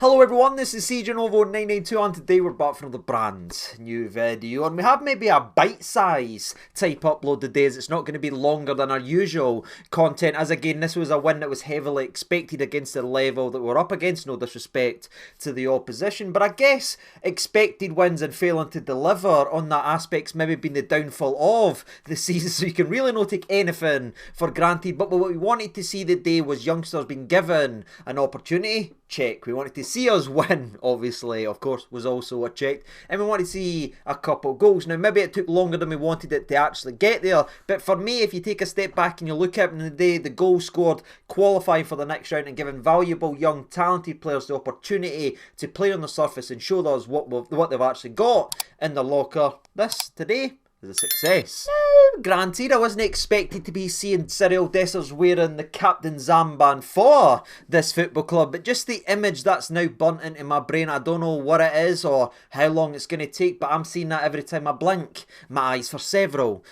Hello everyone, this is CJNovo992 and today we're back for another brand new video, and we have maybe a bite-size type upload today as it's not going to be longer than our usual content, as again this was a win that was heavily expected against the level that we're up against, no disrespect to the opposition, but I guess expected wins and failing to deliver on that aspect's maybe been the downfall of the season, so you can really not take anything for granted. But what we wanted to see today was youngsters being given an opportunity. Check. We wanted to see us win, obviously, of course, was also a check. And we wanted to see a couple goals. Now, maybe it took longer than we wanted it to actually get there. But for me, if you take a step back and you look at it in the day, the goals scored qualifying for the next round and giving valuable, young, talented players the opportunity to play on the surface and show us what they've actually got in the locker. This, today, is a success. Granted, I wasn't expected to be seeing Cyril Dessers wearing the captain's armband for this football club, but just the image that's now burnt into my brain, I don't know what it is or how long it's going to take, but I'm seeing that every time I blink my eyes for several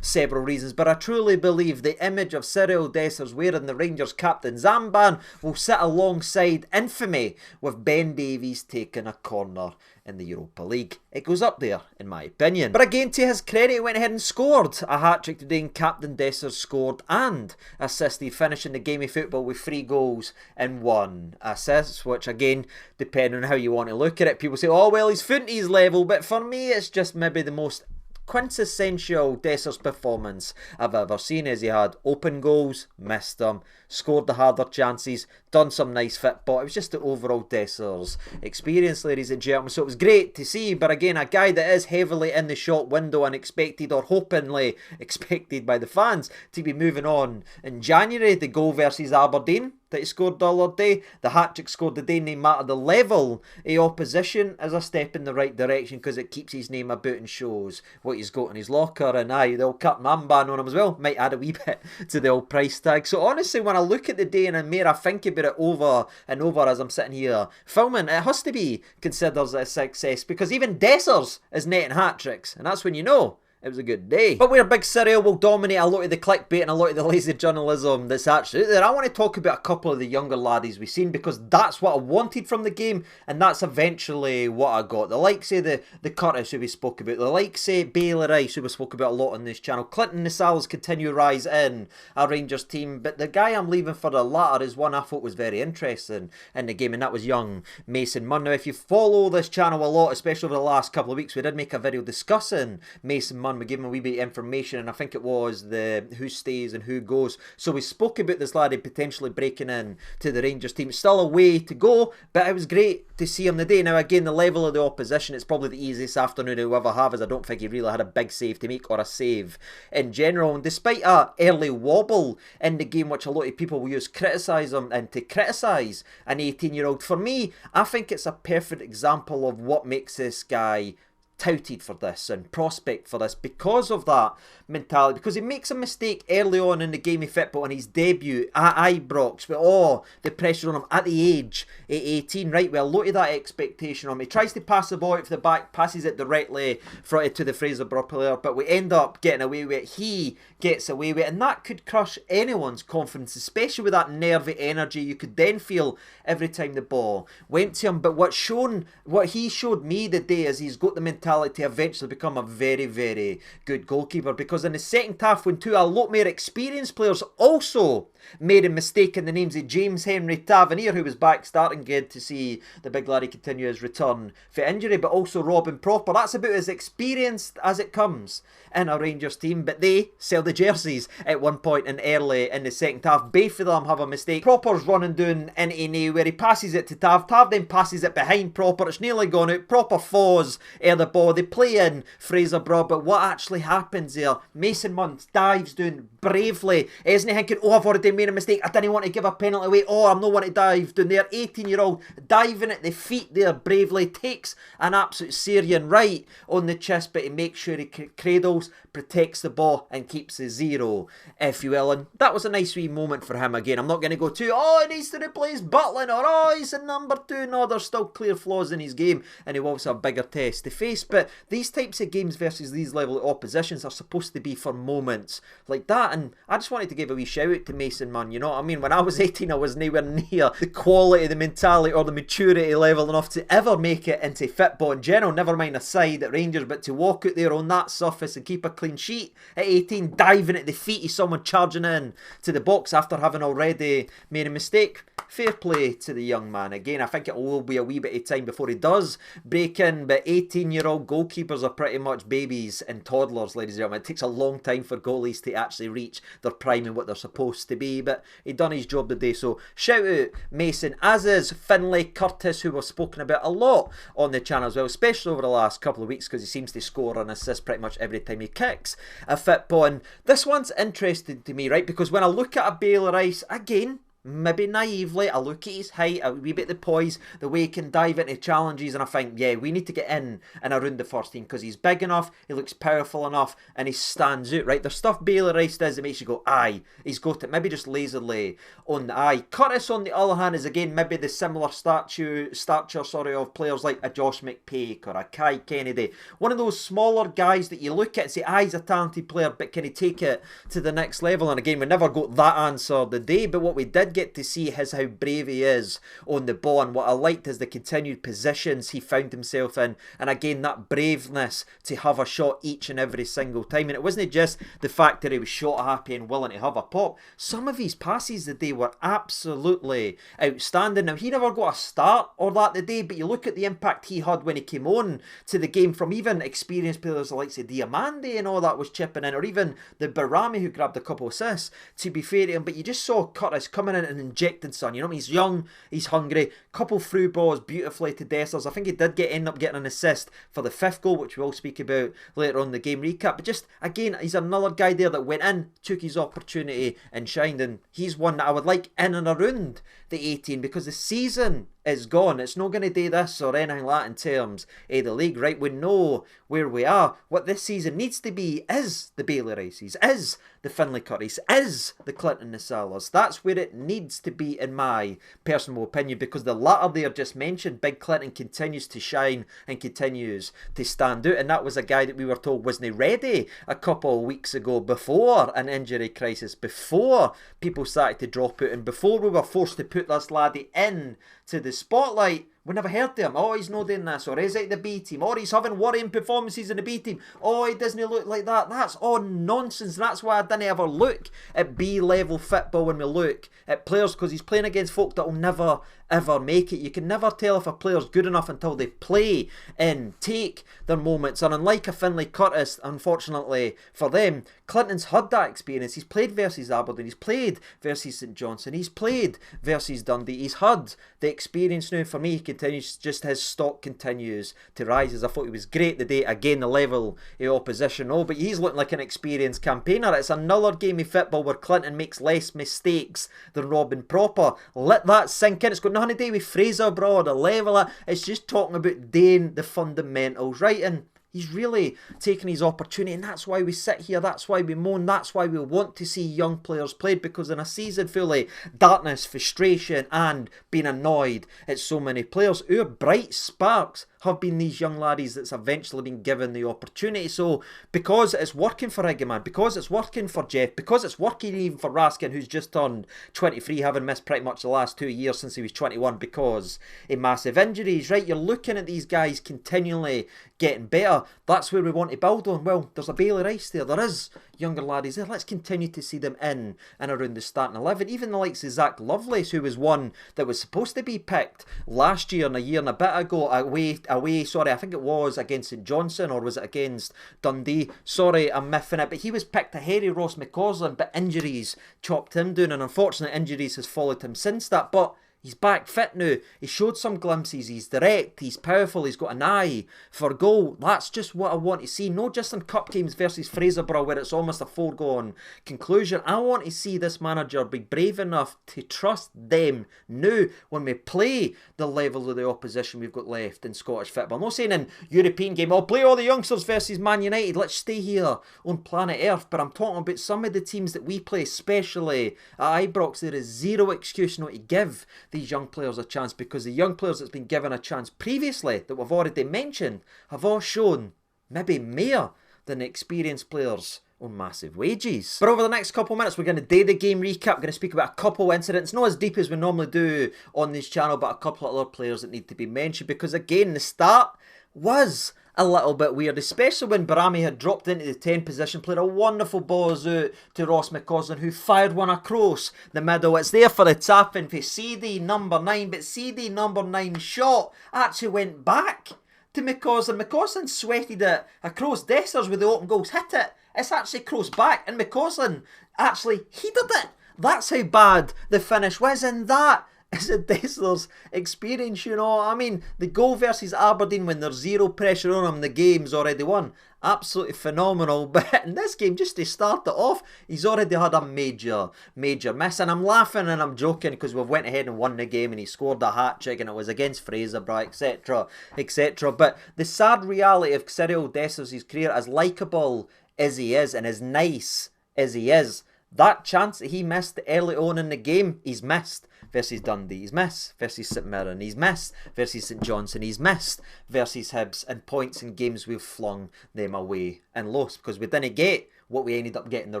reasons. But I truly believe the image of Cyril Dessers wearing the Rangers captain's armband will sit alongside infamy with Ben Davies taking a corner in the Europa League. It goes up there, in my opinion. But again, to his credit, he went ahead and scored a hat-trick today, and Captain Dessers scored and assisted, finishing the game of football with 3 goals and 1 assist, which again, depending on how you want to look at it, people say, oh well, he's Funty's level, but for me, it's just maybe the most quintessential Dessers performance I've ever seen, as he had open goals, missed them, scored the harder chances, done some nice fit, but it was just the overall Dessers experience, ladies and gentlemen. So it was great to see, but again, a guy that is heavily in the shop window and expected, or hopingly expected by the fans, to be moving on in January. The goal versus Aberdeen that he scored the other day, the hat-trick scored the day, no matter the level of opposition, is a step in the right direction because it keeps his name about and shows what he's got in his locker. And aye, the old captain armband on him as well might add a wee bit to the old price tag. So honestly, when I look at the day and I think about it over and over as I'm sitting here filming, it has to be considered a success, because even Dessers is netting hat-tricks, and that's when you know it was a good day. But where Big Cyril will dominate a lot of the clickbait and a lot of the lazy journalism that's actually there, I want to talk about a couple of the younger laddies we've seen, because that's what I wanted from the game, and that's eventually what I got. The likes of the Curtis, who we spoke about, the likes of Bailey Rice, who we spoke about a lot on this channel, Clinton Nsiala's continue rise in our Rangers team, but the guy I'm leaving for the latter is one I thought was very interesting in the game, and that was young Mason Munn. Now, if you follow this channel a lot, especially over the last couple of weeks, we did make a video discussing Mason Munn. We gave him a wee bit of information, and I think it was the who stays and who goes. So we spoke about this laddie potentially breaking in to the Rangers team. Still a way to go, but it was great to see him today. Now again, the level of the opposition, it's probably the easiest afternoon he'll ever have, as I don't think he really had a big save to make, or a save in general. And despite a early wobble in the game, which a lot of people will use criticise him and to criticise an 18-year-old, for me, I think it's a perfect example of what makes this guy touted for this and prospect for this, because of that mentality, because he makes a mistake early on in the game of football in his debut at Ibrox, with all the pressure on him at the age of 18, right, with a lot of that expectation on him. He tries to pass the ball out for the back, passes it directly to the Fraserburgh player, but we end up getting away with it. He gets away with it, and that could crush anyone's confidence, especially with that nervy energy you could then feel every time the ball went to him. But what he showed me today is he's got the mentality to eventually become a very, very good goalkeeper, because in the second half, when two a lot more experienced players also made a mistake in the names of James Henry Tavernier, who was back starting, good to see the big laddie continue his return for injury, but also Robin Proper. That's about as experienced as it comes in a Rangers team, but they sell the jerseys at one point and early in the second half. Both of them have a mistake. Proper's running down into nowhere. He passes it to Tav. Tav then passes it behind Proper. It's nearly gone out. Proper falls at the ball. They play in Fraserburgh, but what actually happens there? Mason Munn dives down bravely. Isn't he thinking, oh, I've already made a mistake, I didn't want to give a penalty away, oh, I'm not want to dive down there. 18-year-old diving at the feet there bravely, takes an absolute Syrian right on the chest, but he makes sure he cradles, protects the ball and keeps the 0, if you will. And that was a nice wee moment for him. Again, I'm not going to go to, oh, he needs to replace Butland, or oh, he's a number 2. No, there's still clear flaws in his game, and he will also have a bigger test to face face, but these types of games versus these level of oppositions are supposed to be for moments like that. And I just wanted to give a wee shout out to Mason Munn, you know what I mean? When I was 18, I was nowhere near the quality, the mentality or the maturity level enough to ever make it into football in general, never mind a side at Rangers, but to walk out there on that surface and keep a clean sheet at 18, diving at the feet of someone charging in to the box after having already made a mistake. Fair play to the young man. Again, I think it will be a wee bit of time before he does break in, but 18-year-old goalkeepers are pretty much babies and toddlers, ladies and gentlemen. It takes a long time for goalies to actually reach their prime and what they're supposed to be, but he done his job today, so shout out Mason, as is Finlay Curtis, who we've spoken about a lot on the channel as well, especially over the last couple of weeks, because he seems to score and assist pretty much every time he kicks a football. And this one's interesting to me, right, because when I look at a Bailey Rice, again, maybe naively, I look at his height, a wee bit the poise, the way he can dive into challenges, and I think, yeah, we need to get in and around the first team because he's big enough, he looks powerful enough, and he stands out, right? There's stuff Bailey Rice does that makes you go, aye, he's got it, maybe just lazily on the eye. Curtis, on the other hand, is again maybe the similar stature of players like a Josh McPake or a Kai Kennedy. One of those smaller guys that you look at and say, aye, he's a talented player, but can he take it to the next level? And again, we never got that answer today, but what we did get to see is how brave he is on the ball, and what I liked is the continued positions he found himself in, and again that braveness to have a shot each and every single time. And it wasn't just the fact that he was shot happy and willing to have a pop. Some of his passes today were absolutely outstanding. Now, he never got a start or that today, but you look at the impact he had when he came on to the game from even experienced players like say Diamande and all that was chipping in, or even the Barami who grabbed a couple of assists, to be fair to him. But you just saw Curtis coming in and injecting son, you know what I mean? He's young, he's hungry, couple through balls beautifully to Dessers. I think he did end up getting an assist for the 5th goal, which we'll speak about later on in the game recap. But just again, he's another guy there that went in, took his opportunity and shined, and he's one that I would like in and around the 18 because the season is gone. It's not going to do this or anything like that in terms of the league, right? We know where we are. What this season needs to be is the Bailey Rices, is the Finlay Curtis, is the Clinton Nsialas. That's where it needs to be, in my personal opinion, because the latter there just mentioned, Big Clinton continues to shine and continues to stand out, and that was a guy that we were told wasn't ready a couple of weeks ago before an injury crisis, before people started to drop out, and before we were forced to put this laddie in to the spotlight. We never heard of him. Oh, he's not doing this, or he's at the B team, or he's having worrying performances in the B team. Oh, he doesn't look like that. That's all nonsense. That's why I didn't ever look at B-level football when we look at players, because he's playing against folk that will never ever make it. You can never tell if a player's good enough until they play and take their moments. And unlike a Finlay Curtis, unfortunately for them, Clinton's had that experience. He's played versus Aberdeen, he's played versus St Johnstone, he's played versus Dundee. He's had the experience now. For me, he continues, just his stock continues to rise. As I thought he was great today. Again, the level of opposition, oh, but he's looking like an experienced campaigner. It's another game of football where Clinton makes less mistakes than Robin Proper. Let that sink in. It's got nothing to do with Fraserburgh or the level. It's just talking about doing the fundamentals, right? And he's really taken his opportunity, and that's why we sit here, that's why we moan, that's why we want to see young players played, because in a season full of darkness, frustration and being annoyed at so many players, our bright sparks have been these young laddies that's eventually been given the opportunity. So because it's working for Iggyman, because it's working for Jeff, because it's working even for Raskin, who's just turned 23, having missed pretty much the last 2 years since he was 21 because of massive injuries, right? You're looking at these guys continually getting better. That's where we want to build on. Well, there's a Bailey Rice there. There is younger laddies there. Let's continue to see them in and around the starting 11. Even the likes of Zach Lovelace, who was one that was supposed to be picked last year and a year and a bit ago away, sorry, I think it was against St Johnstone, or was it against Dundee? Sorry, I'm miffing it, but he was picked ahead of Ross McCasuland, but injuries chopped him down, and unfortunately injuries has followed him since that. But he's back fit now. He showed some glimpses. He's direct, he's powerful, he's got an eye for goal. That's just what I want to see. Not just in cup games versus Fraserburgh where it's almost a foregone conclusion. I want to see this manager be brave enough to trust them now when we play the level of the opposition we've got left in Scottish football. I'm not saying in European game, I'll play all the youngsters versus Man United. Let's stay here on planet Earth. But I'm talking about some of the teams that we play, especially at Ibrox. There is zero excuse not to give these young players a chance, because the young players that's been given a chance previously that we've already mentioned have all shown maybe more than the experienced players on massive wages. But over the next couple of minutes, we're going to do the game recap. We're going to speak about a couple of incidents, not as deep as we normally do on this channel, but a couple of other players that need to be mentioned, because again, the start was a little bit weird, especially when Barami had dropped into the 10 position, played a wonderful ball out to Ross McCasuland, who fired one across the middle. It's there for the tap-in for CD number 9, but CD number 9's shot actually went back to McCasuland. McCasuland sweated it across. Dessers with the open goals hit it. It's actually crossed back, and McCasuland actually headed it. That's how bad the finish was, and that is a Dessler's experience, you know. I mean, the goal versus Aberdeen when there's zero pressure on him, the game's already won. Absolutely phenomenal. But in this game, just to start it off, he's already had a major miss. And I'm laughing and I'm joking because we've went ahead and won the game and he scored a hat-trick and it was against Fraserburgh, etc, etc. But the sad reality of Cyril Dessers' career, as likeable as he is and as nice as he is, that chance that he missed early on in the game, he's missed. Versus Dundee, he's missed. Versus St Mirren, he's missed. Versus St Johnstone, he's missed. Versus Hibs, and points in games we've flung them away and lost because we didn't get what we ended up getting the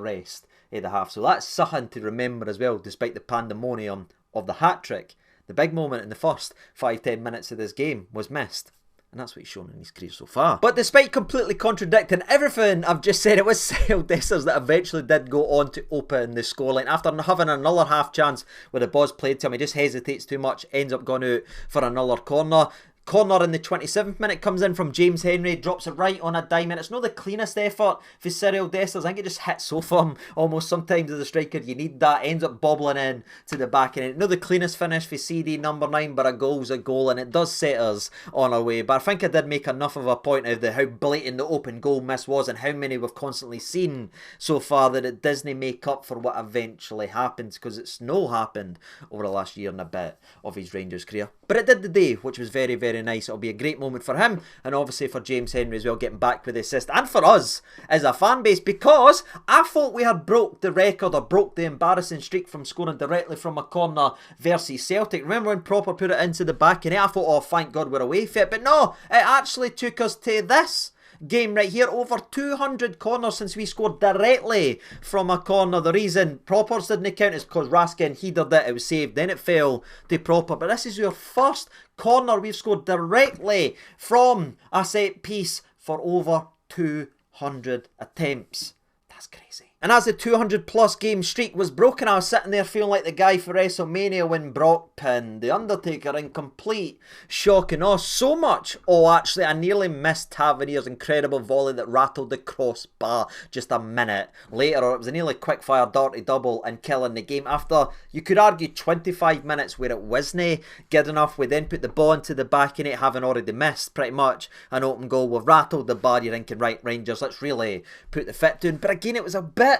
rest of the half. So that's something to remember as well, despite the pandemonium of the hat-trick. The big moment in the first 5-10 minutes of this game was missed. And that's what he's shown in his career so far. But despite completely contradicting everything I've just said, it was Cyril Dessers that eventually did go on to open the scoreline. After having another half chance where the ball's played to him, he just hesitates too much, ends up going out for another corner. Corner in the 27th minute comes in from James Henry, drops it right on a diamond. It's not the cleanest effort for Cyril Dessers. I think it just hits so firm almost sometimes as a striker. You need that. Ends up bobbling in to the back of it. Not the cleanest finish for CD number 9, but a goal's a goal, and it does set us on our way. But I think I did make enough of a point of how blatant the open goal miss was and how many we've constantly seen so far that it doesn't make up for what eventually happens, because it's no happened over the last year and a bit of his Rangers career. But it did today, which was very, very nice. It'll be a great moment for him, and obviously for James Henry as well, getting back with the assist, and for us as a fan base, because I thought we had broke the record, or broke the embarrassing streak from scoring directly from a corner versus Celtic. Remember when Proper put it into the back and I thought, oh thank God we're away from it, but no, it actually took us to this game right here. Over 200 corners since we scored directly from a corner. The reason Propers didn't count is because Raskin headed it, it was saved, then it fell to Proper. But this is your first corner we've scored directly from a set piece for over 200 attempts. That's crazy. And as the 200 plus game streak was broken, I was sitting there feeling like the guy for WrestleMania when Brock pinned The Undertaker, in complete shock and awe. So much, actually, I nearly missed Tavernier's incredible volley that rattled the crossbar just a minute later. Or it was a nearly quick-fire dirty double and killing the game after, you could argue, 25 minutes where it wasn't good enough. We then put the ball into the back in it, having already missed pretty much an open goal. We've rattled the bar, you're thinking, right, Rangers, let's really put the fit down. But again, it was a bit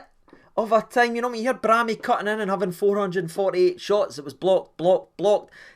of a time, you know, when you hear Bramy cutting in and having 448 shots, it was blocked.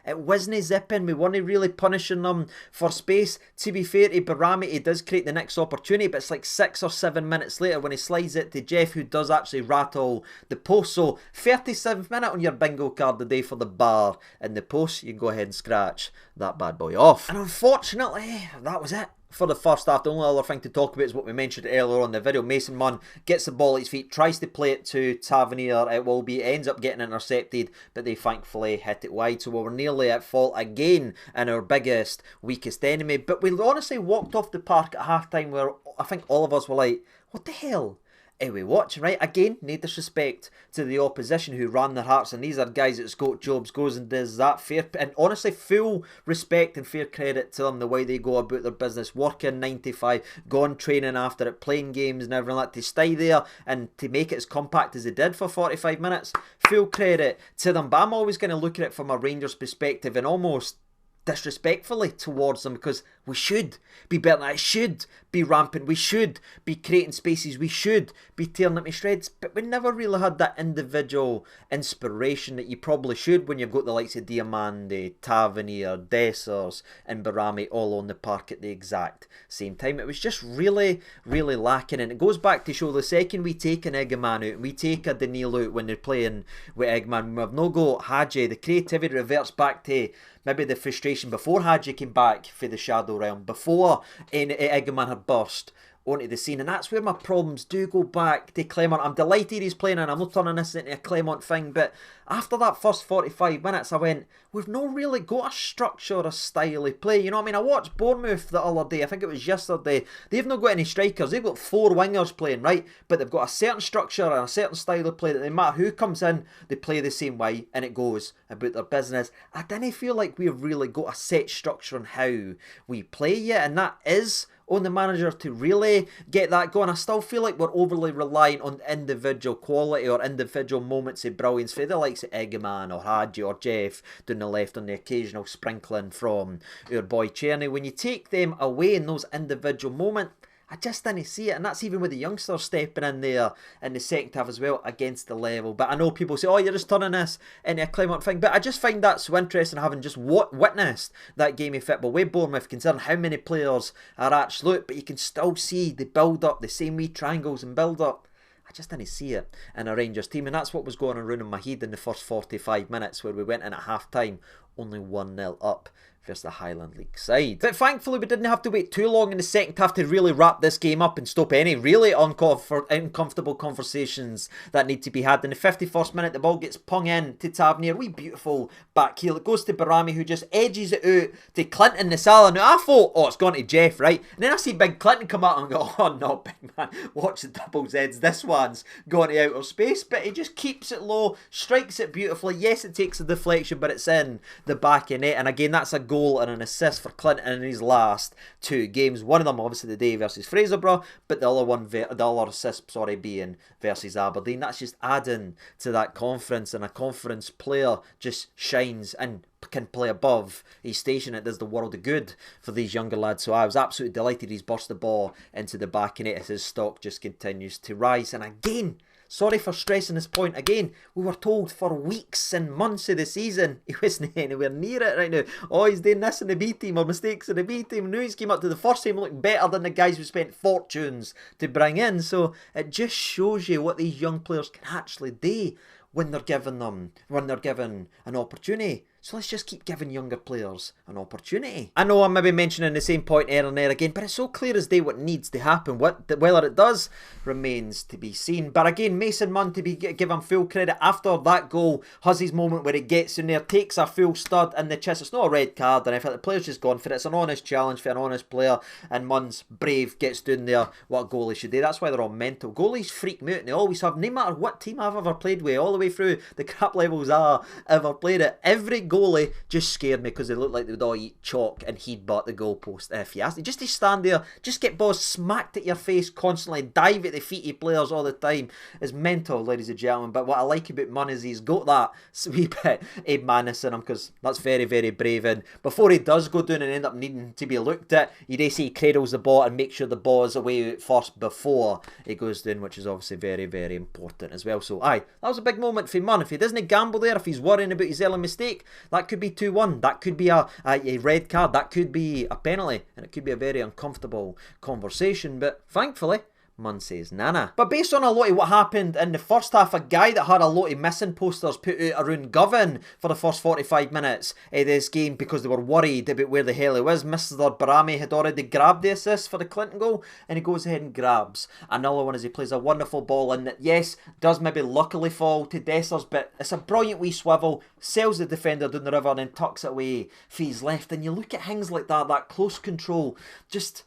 It wasn't zipping. We weren't really punishing them for space. To be fair to Barami, he does create the next opportunity, but it's like 6 or 7 minutes later when he slides it to Jeff, who does actually rattle the post. So 37th minute on your bingo card today for the bar and the post, you can go ahead and scratch that bad boy off. And unfortunately, that was it for the first half. The only other thing to talk about is what we mentioned earlier on in the video. Mason Munn gets the ball at his feet, tries to play it to Tavernier. Ends up getting intercepted, but they thankfully hit it wide. So we were nearly at fault again in our biggest, weakest enemy. But we honestly walked off the park at half-time where I think all of us were like, what the hell we watching, right? Again, no disrespect to the opposition who ran their hearts, and these are guys that Scott Jobs goes and does that. Fair, and honestly, full respect and fair credit to them, the way they go about their business, working 9 to 5, gone training after it, playing games and everything like that, to stay there and to make it as compact as they did for 45 minutes. Full credit to them, but I'm always going to look at it from a Rangers perspective and almost disrespectfully towards them, because we should be better than that. It should be rampant. We should be creating spaces. We should be tearing it to shreds. But we never really had that individual inspiration that you probably should when you've got the likes of Diamande, Tavernier, Dessers and Barami all on the park at the exact same time. It was just really, really lacking. And it goes back to show the second we take an Eggman out, we take a Danilo out when they're playing with Eggman, we have no go Hadji, the creativity reverts back to maybe the frustration before Hadji came back for the Shadow Realm, before Eggman had burst onto the scene. And that's where my problems do go back to Clement. I'm delighted he's playing, and I'm not turning this into a Clement thing, but after that first 45 minutes I went, we've not really got a structure or a style of play. You know what I mean? I watched Bournemouth the other day, I think it was yesterday. They've not got any strikers, they've got 4 wingers playing, right? But they've got a certain structure and a certain style of play that no matter who comes in, they play the same way and it goes about their business. I didn't feel like we've really got a set structure on how we play yet, and that is on the manager to really get that going. I still feel like we're overly reliant on individual quality or individual moments of brilliance for the likes of Eggman or Hadji or Jeff down the left, on the occasional sprinkling from our boy Cherny. When you take them away in those individual moments, I just didn't see it, and that's even with the youngsters stepping in there in the second half as well against the level. But I know people say, oh, you're just turning this into a Clement thing, but I just find that so interesting, having just witnessed that game of football with Bournemouth, considering how many players are absolute, but you can still see the build-up, the same wee triangles and build-up. I just didn't see it in a Rangers team, and that's what was going around in my head in the first 45 minutes, where we went in at half-time only 1-0 up versus the Highland League side. But thankfully we didn't have to wait too long in the second half to really wrap this game up and stop any really uncomfortable conversations that need to be had. In the 51st minute, the ball gets pung in to Tavernier, wee beautiful back heel. It goes to Barami, who just edges it out to Clinton Nsiala. Now I thought, oh, it's gone to Jeff, right? And then I see Big Clinton come out and go, oh no, big man, watch the double Zs, this one's gone to outer space. But he just keeps it low, strikes it beautifully. Yes, it takes a deflection, but it's in the back of net. And again, that's a goal and an assist for Clinton in his last 2 games. One of them obviously the day versus Fraserburgh, but the other assist being versus Aberdeen. That's just adding to that confidence, and a confidence player just shines and can play above his station. It does the world of good for these younger lads. So I was absolutely delighted he's burst the ball into the back of net as his stock just continues to rise. And again, sorry for stressing this point again, we were told for weeks and months of the season he wasn't anywhere near it right now. Oh, he's doing this in the B team or mistakes in the B team. Now he's came up to the first team looking better than the guys who spent fortunes to bring in. So it just shows you what these young players can actually do when they're given an opportunity. So let's just keep giving younger players an opportunity. I know I'm maybe mentioning the same point here and there again, but it's so clear as day what needs to happen. Whether it does remains to be seen. But again, Mason Munn, to give him full credit, after that goal, has his moment where he gets in there, takes a full stud in the chest. It's not a red card, and I feel the player's just gone for it. It's an honest challenge for an honest player, and Munn's brave, gets down there what goalie should do. That's why they're all mental. Goalies freak me out, and they always have, no matter what team I've ever played with, all the way through the crap levels I ever played at. Every goalie just scared me because they looked like they would all eat chalk and headbutt the goalpost if you asked. Just to stand there, just get balls smacked at your face constantly, dive at the feet of players all the time is mental, ladies and gentlemen. But what I like about Munn is he's got that wee bit of madness in him, because that's very, very brave. And before he does go down and end up needing to be looked at, you do see he cradles the ball and makes sure the ball is away first before he goes down, which is obviously very, very important as well. So aye, that was a big moment for Munn. If he doesn't gamble there, if he's worrying about his early mistake, that could be 2-1, that could be a red card, that could be a penalty, and it could be a very uncomfortable conversation. But thankfully, Munn says nana. But based on a lot of what happened in the first half, a guy that had a lot of missing posters put out around Govan for the first 45 minutes of this game because they were worried about where the hell he was. Mr. Barami had already grabbed the assist for the Clinton goal, and he goes ahead and grabs another one as he plays a wonderful ball in that, yes, does maybe luckily fall to Dessers, but it's a brilliant wee swivel, sells the defender down the river and then tucks it away for his left. And you look at things like that close control, just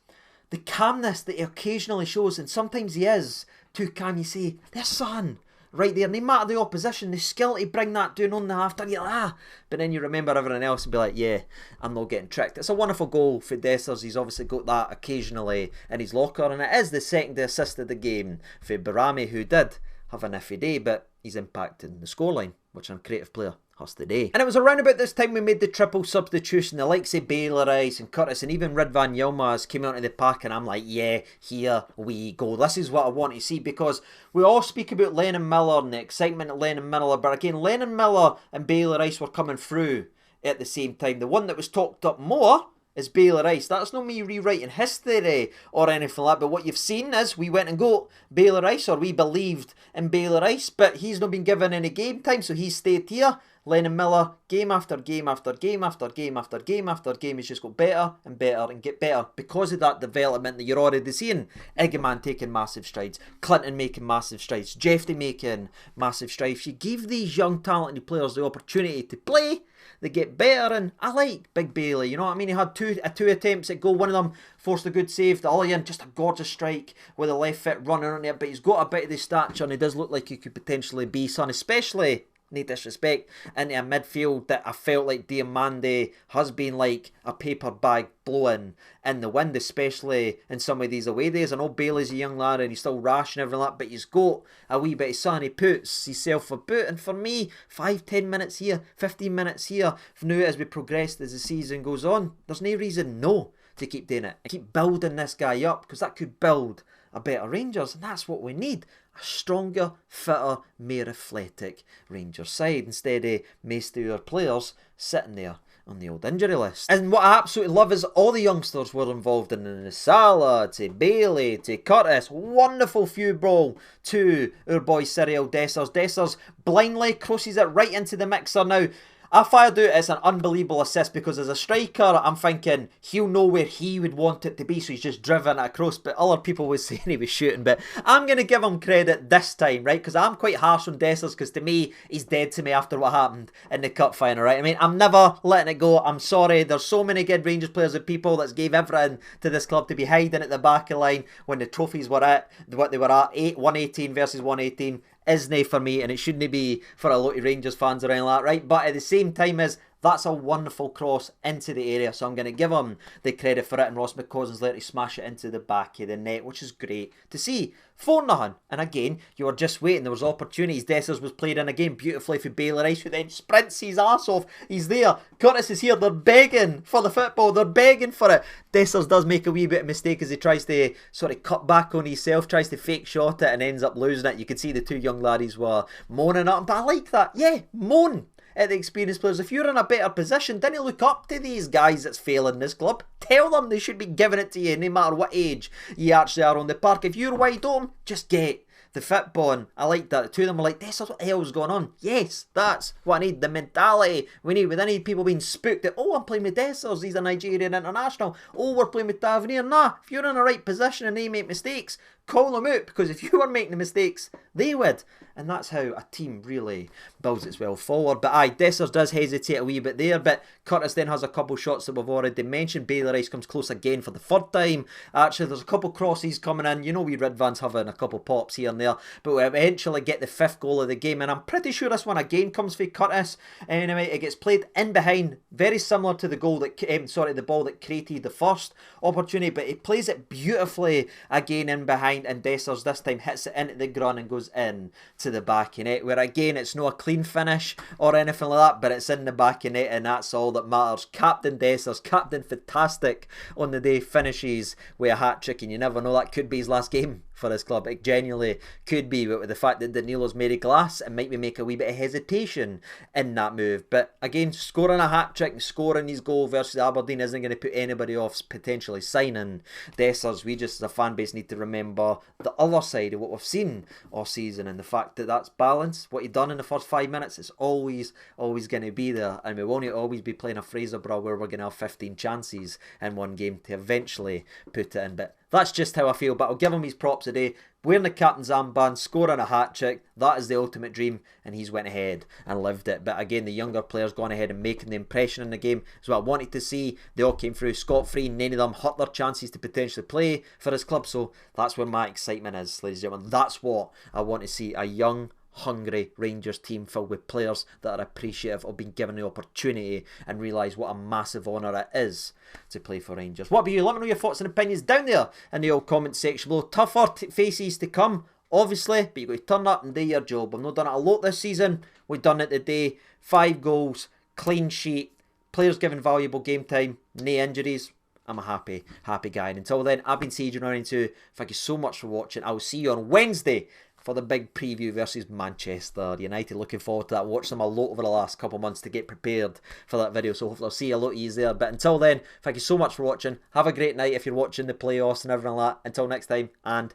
the calmness that he occasionally shows, and sometimes he is too calm. You say, there's son right there, no matter the opposition, the skill to bring that down on the half-time, you're like, but then you remember everything else and be like, yeah, I'm not getting tricked. It's a wonderful goal for Dessers. He's obviously got that occasionally in his locker, and it is the second assist of the game for Barami, who did have an iffy day, but he's impacting the scoreline, which I'm a creative player That's the day. And it was around about this time we made the triple substitution. The likes of Baylor Rice and Curtis and even Ridvan Yilmaz came out of the pack, and I'm like, yeah, here we go. This is what I want to see, because we all speak about Lennon Miller and the excitement of Lennon Miller, but again, Lennon Miller and Baylor Rice were coming through at the same time. The one that was talked up more is Baylor Rice. That's not me rewriting history or anything like that, but what you've seen is we went and got Baylor Rice, or we believed in Baylor Rice, but he's not been given any game time, so he stayed here. Lennon Miller, game after game after game after game after game after game, he's just got better and better and get better because of that development that you're already seeing. Eggman taking massive strides, Clinton making massive strides, Jeffrey making massive strides. You give these young talented players the opportunity to play, they get better, and I like Big Bailey, you know what I mean? He had two attempts at goal, one of them forced a good save, the other one just a gorgeous strike with a left foot running on it, but he's got a bit of the stature and he does look like he could potentially be son, especially, no disrespect, into a midfield that I felt like Diamande has been like a paper bag blowing in the wind, especially in some of these away days. I know Bailey's a young lad and he's still rash and everything like that, but he's got a wee bit of sun, he puts himself about, and for me, 5-10 minutes here, 15 minutes here, now as we progress as the season goes on, there's no reason to keep doing it. I keep building this guy up, because that could build a better Rangers, and that's what we need. A stronger, fitter, more athletic Rangers side, instead of most of our players sitting there on the old injury list. And what I absolutely love is all the youngsters were involved in the Nsiala, to Bailey, to Curtis. Wonderful few ball to our boy Cyril Dessers. Dessers blindly crosses it right into the mixer now. I fired out it's an unbelievable assist, because as a striker, I'm thinking he'll know where he would want it to be, so he's just driven it across, but other people were saying he was shooting. But I'm going to give him credit this time, right, because I'm quite harsh on Dessers, because to me, he's dead to me after what happened in the cup final, right? I mean, I'm never letting it go. I'm sorry, there's so many good Rangers players and people that gave everything to this club to be hiding at the back of the line when the trophies were at what they were at, 118 versus 118. Isn't for me, and it shouldn't be for a lot of Rangers fans or anything like that, right? But at the same time, that's a wonderful cross into the area, so I'm going to give him the credit for it, and Ross McCausland's let him smash it into the back of the net, which is great to see. 4-0, and again, you were just waiting, there was opportunities. Dessers was played in again beautifully for Baylor Rice, who then sprints his arse off. He's there, Curtis is here, they're begging for the football, they're begging for it. Dessers does make a wee bit of mistake as he tries to sort of cut back on himself, tries to fake shot it and ends up losing it. You can see the two young laddies were moaning at him, but I like that. Yeah, moan at the experienced players. If you're in a better position, didn't look up to these guys that's failing this club. Tell them they should be giving it to you no matter what age you actually are on the park. If you're wide open, just get the football. And I like that. The two of them are like, this is what the hell's going on. Yes, that's what I need. The mentality we need. We don't need people being spooked that, oh, I'm playing with Dessers, he's a Nigerian international. Oh, we're playing with Tavernier. Nah, if you're in the right position and they make mistakes, call them out, because if you were making the mistakes, they would. And that's how a team really builds itself forward. But aye, Dessers does hesitate a wee bit there, but Curtis then has a couple shots that we've already mentioned. Baylor Rice comes close again for the third time. Actually, there's a couple crosses coming in. You know, we Ridvan's having a couple pops here and there, but we eventually get the fifth goal of the game, and I'm pretty sure this one again comes for Curtis. Anyway, it gets played in behind, very similar to the goal that, the ball that created the first opportunity, but he plays it beautifully again in behind, and Dessers this time hits it into the ground and goes in to the back of net, where again it's not a clean finish or anything like that, but it's in the back of net, and that's all that matters. Captain Dessers, captain fantastic on the day, finishes with a hat-trick, and you never know, that could be his last game for this club. It genuinely could be, but with the fact that Danilo's made of glass, it might make a wee bit of hesitation in that move. But again, scoring a hat-trick and scoring his goal versus Aberdeen isn't going to put anybody off potentially signing Dessers. We just as a fan base need to remember the other side of what we've seen all season, and the fact that that's balance. What he done in the first 5 minutes is always going to be there, and we won't always be playing a Fraserburgh where we're going to have 15 chances in one game to eventually put it in. But that's just how I feel, but I'll give him his props today. Wearing the captain's armband, scoring a hat-trick, that is the ultimate dream, and he's went ahead and lived it. But again, the younger players going ahead and making the impression in the game is what I wanted to see. They all came through scot-free, none of them hurt their chances to potentially play for his club, so that's where my excitement is, ladies and gentlemen. That's what I want to see, a young, hungry Rangers team filled with players that are appreciative of being given the opportunity and realise what a massive honour it is to play for Rangers. What about you? Let me know your thoughts and opinions down there in the old comment section below. Tougher faces to come obviously, but you've got to turn up and do your job. We've not done it a lot this season. We've done it today. 5 goals, clean sheet, players given valuable game time, no injuries. I'm a happy guy. And until then, I've been Sage992. Thank you so much for watching. I will see you on Wednesday for the big preview versus Manchester United. Looking forward to that. Watched them a lot over the last couple of months to get prepared for that video. So hopefully I'll see a lot of you there. But until then, thank you so much for watching. Have a great night if you're watching the playoffs and everything like that. Until next time, and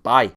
bye.